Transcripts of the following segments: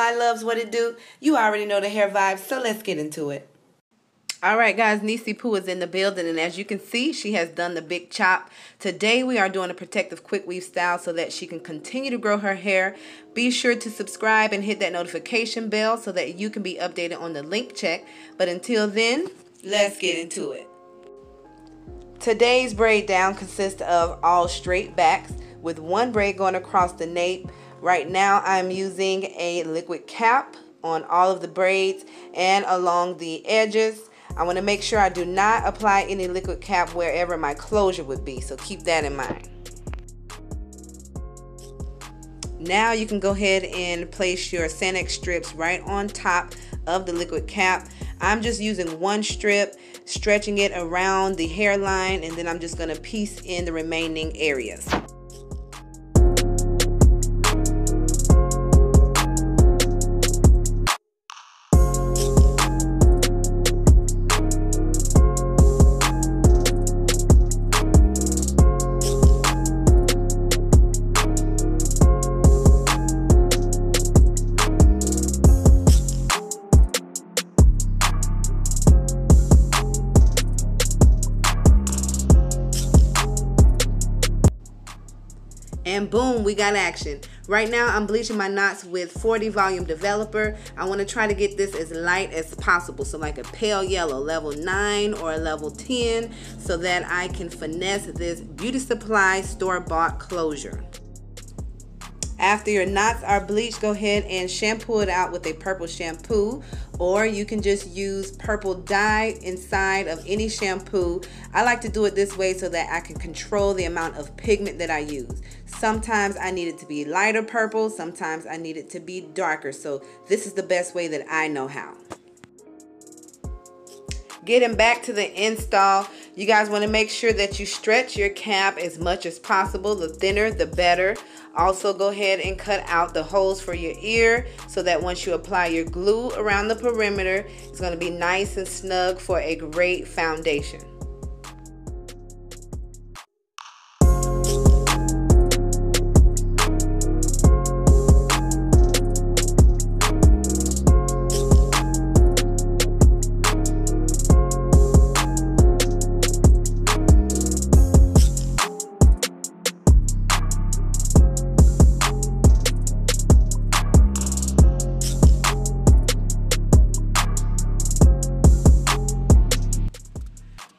my loves, what it do? You already know the hair vibes, so let's get into it. Alright guys, Nisi Poo is in the building, and as you can see, she has done the big chop. Today we are doing a protective quick weave style so that she can continue to grow her hair. Be sure to subscribe and hit that notification bell so that you can be updated on the link check. But until then, let's get into it. Today's braid down consists of all straight backs with one braid going across the nape. Right now I'm using a liquid cap on all of the braids and along the edges. I want to make sure I do not apply any liquid cap wherever my closure would be, so keep that in mind. Now you can go ahead and place your Sanex strips right on top of the liquid cap. I'm just using one strip, stretching it around the hairline, and then I'm just going to piece in the remaining areas. And boom, we got action. Right now I'm bleaching my knots with 40 volume developer. I want to try to get this as light as possible, so like a pale yellow, level 9 or a level 10, so that I can finesse this Beauty Supply store-bought closure. After your knots are bleached, go ahead and shampoo it out with a purple shampoo, or you can just use purple dye inside of any shampoo. I like to do it this way so that I can control the amount of pigment that I use. Sometimes I need it to be lighter purple, sometimes I need it to be darker, so this is the best way that I know how. Getting back to the install, you guys want to make sure that you stretch your cap as much as possible. The thinner, the better. Also, go ahead and cut out the holes for your ear so that once you apply your glue around the perimeter, it's going to be nice and snug for a great foundation.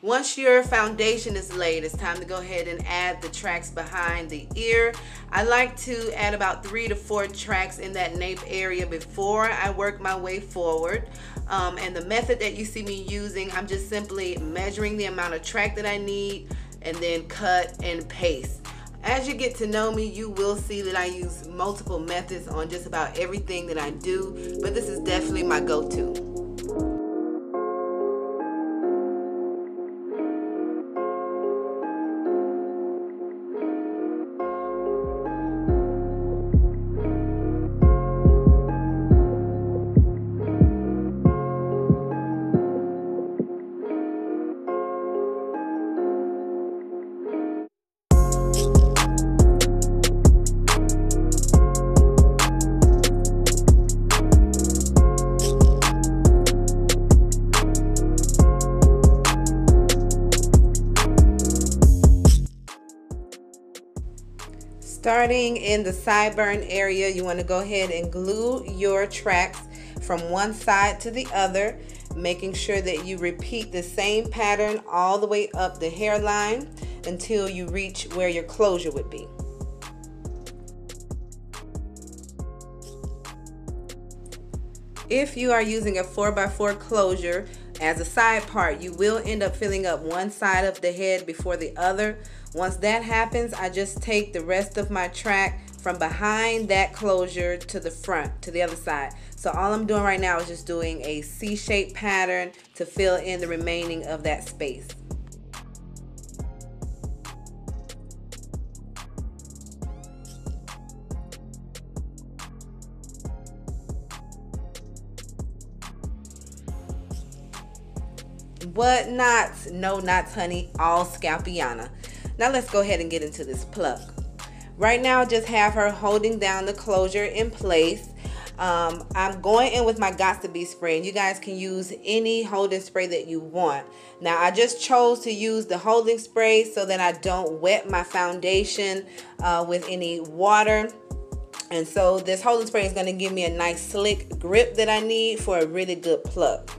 Once your foundation is laid, it's time to go ahead and add the tracks behind the ear. I like to add about 3 to 4 tracks in that nape area before I work my way forward. And the method that you see me using, I'm just simply measuring the amount of track that I need and then cut and paste. As you get to know me, you will see that I use multiple methods on just about everything that I do, but this is definitely my go-to. Starting in the sideburn area, you want to go ahead and glue your tracks from one side to the other, making sure that you repeat the same pattern all the way up the hairline until you reach where your closure would be. If you are using a 4x4 closure as a side part, you will end up filling up one side of the head before the other. Once that happens, I just take the rest of my track from behind that closure to the front, to the other side. So all I'm doing right now is just doing a C-shaped pattern to fill in the remaining of that space. What knots? No knots, honey. All Scalpianna. Now let's go ahead and get into this pluck. Right now, just have her holding down the closure in place. I'm going in with my Got to Be spray, and you guys can use any holding spray that you want. Now I just chose to use the holding spray so that I don't wet my foundation with any water. And so this holding spray is going to give me a nice slick grip that I need for a really good pluck.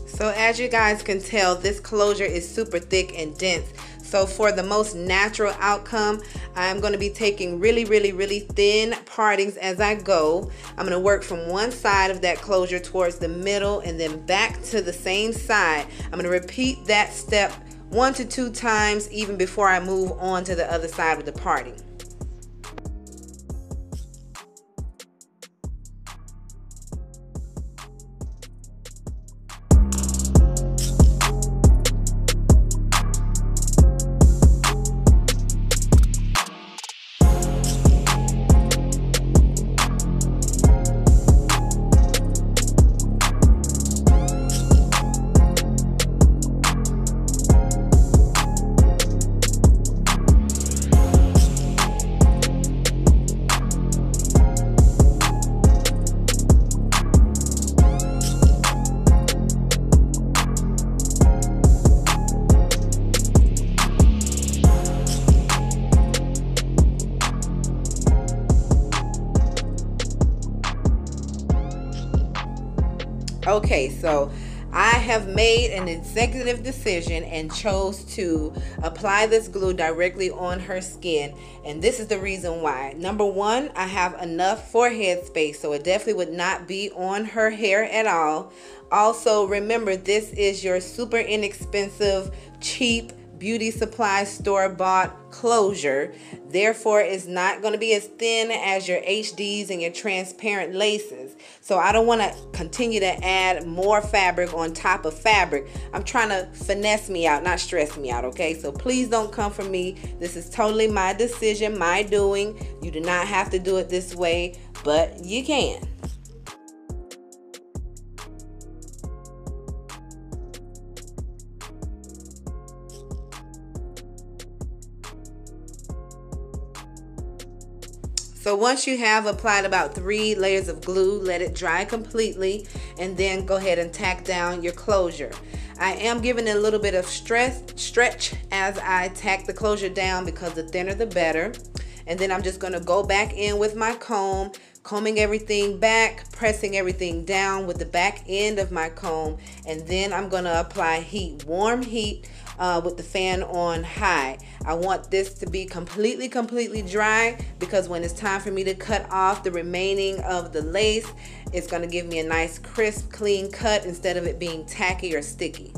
So as you guys can tell, this closure is super thick and dense. So for the most natural outcome, I'm going to be taking really thin partings as I go. I'm going to work from one side of that closure towards the middle and then back to the same side. I'm going to repeat that step 1 to 2 times even before I move on to the other side of the parting. Okay, so I have made an executive decision and chose to apply this glue directly on her skin, and this is the reason why. Number one, I have enough forehead space, so it definitely would not be on her hair at all. Also, remember, this is your super inexpensive, cheap beauty supply store-bought closure. Therefore, it's not going to be as thin as your HDs and your transparent laces. So I don't want to continue to add more fabric on top of fabric. I'm trying to finesse me out, not stress me out, okay? So please don't come for me. This is totally my decision, my doing. You do not have to do it this way, but you can. So once you have applied about 3 layers of glue, let it dry completely and then go ahead and tack down your closure. I am giving it a little bit of stretch as I tack the closure down because the thinner the better. And then I'm just going to go back in with my comb, combing everything back, pressing everything down with the back end of my comb, and then I'm going to apply heat, warm heat, with the fan on high. I want this to be completely dry because when it's time for me to cut off the remaining of the lace, it's going to give me a nice crisp, clean cut instead of it being tacky or sticky.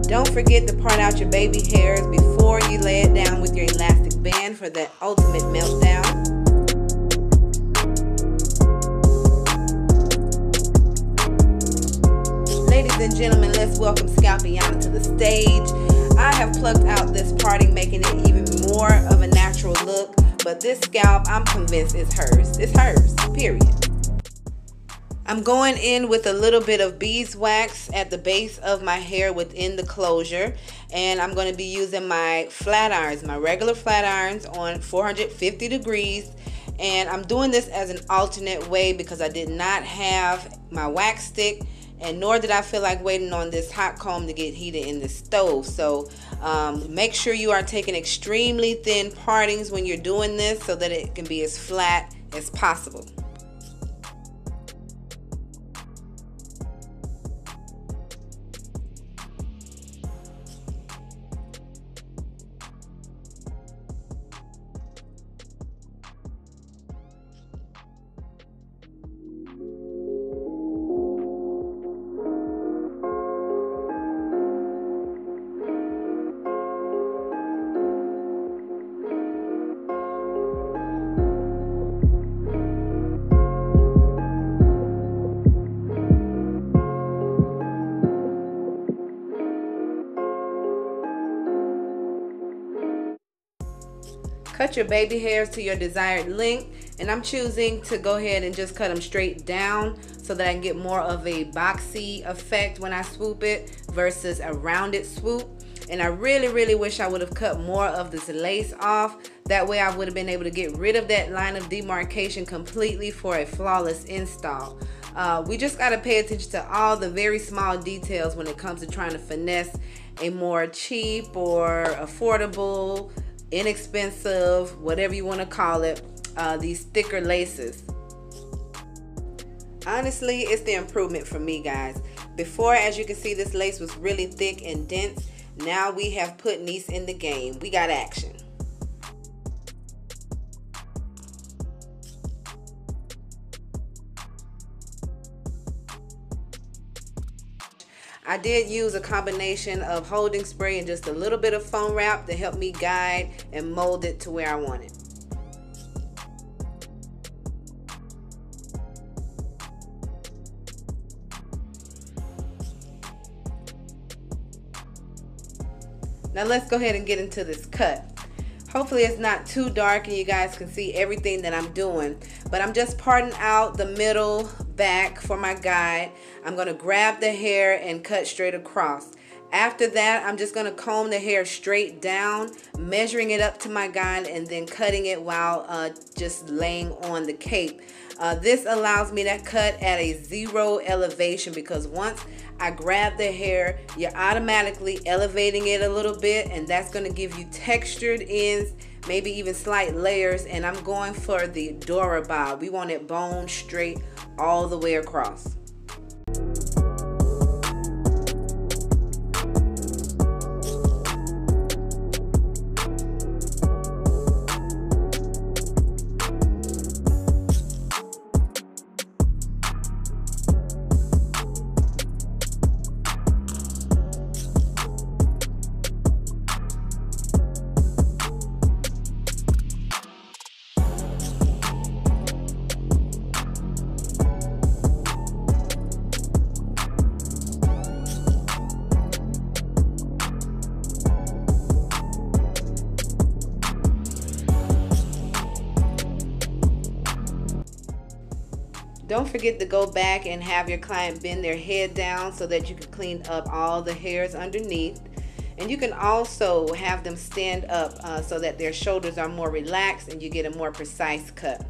Don't forget to part out your baby hairs before you lay it down with your elastic band for that ultimate meltdown. Ladies and gentlemen, let's welcome Scalpianna to the stage. I have plucked out this parting, making it even more of a natural look, but this scalp, I'm convinced, is hers. It's hers, period. I'm going in with a little bit of beeswax at the base of my hair within the closure, and I'm going to be using my flat irons, my regular flat irons on 450 degrees, and I'm doing this as an alternate way because I did not have my wax stick, and nor did I feel like waiting on this hot comb to get heated in the stove. So make sure you are taking extremely thin partings when you're doing this so that it can be as flat as possible. Cut your baby hairs to your desired length, and I'm choosing to go ahead and just cut them straight down so that I can get more of a boxy effect when I swoop it versus a rounded swoop. And I really wish I would have cut more of this lace off. That way I would have been able to get rid of that line of demarcation completely for a flawless install. We just got to pay attention to all the very small details when it comes to trying to finesse a more cheap or affordable, inexpensive, whatever you want to call it, these thicker laces. Honestly, it's the improvement for me, guys. Before, as you can see, this lace was really thick and dense. Now we have put niece in the game. We got action. I did use a combination of holding spray and just a little bit of foam wrap to help me guide and mold it to where I want it. Now let's go ahead and get into this cut. Hopefully it's not too dark and you guys can see everything that I'm doing, but I'm just parting out the middle back for my guide. I'm going to grab the hair and cut straight across. After that, I'm just going to comb the hair straight down, measuring it up to my guide and then cutting it while just laying on the cape. This allows me to cut at a 0 elevation, because once I grab the hair, you're automatically elevating it a little bit, and that's going to give you textured ends, maybe even slight layers. And I'm going for the Dora bob. We want it bone straight all the way across. Don't forget to go back and have your client bend their head down so that you can clean up all the hairs underneath. And you can also have them stand up so that their shoulders are more relaxed and you get a more precise cut.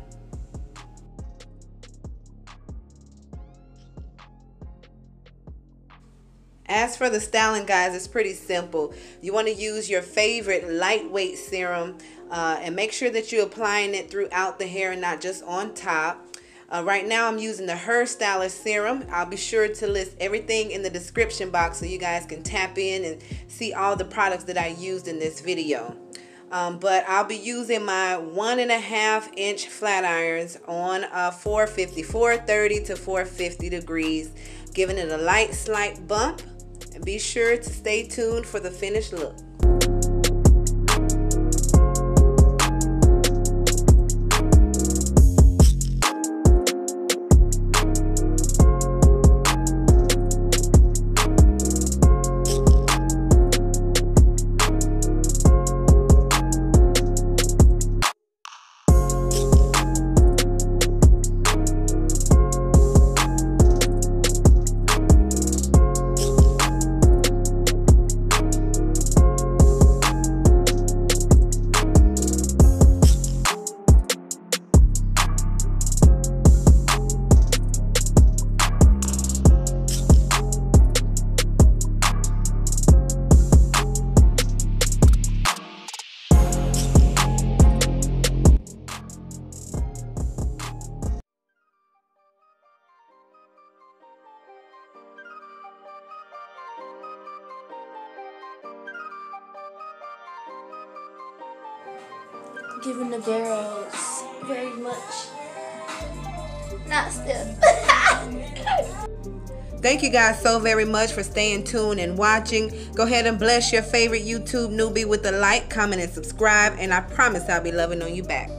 As for the styling, guys, it's pretty simple. You want to use your favorite lightweight serum and make sure that you're applying it throughout the hair and not just on top. Right now I'm using the Styler Serum. I'll be sure to list everything in the description box so you guys can tap in and see all the products that I used in this video. But I'll be using my 1.5 inch flat irons on 430 to 450 degrees, giving it a light slight bump. And be sure to stay tuned for the finished look. Giving the girls very much not stiff. Thank you guys so very much for staying tuned and watching. Go ahead and bless your favorite YouTube newbie with a like, comment, and subscribe, and I promise I'll be loving on you back.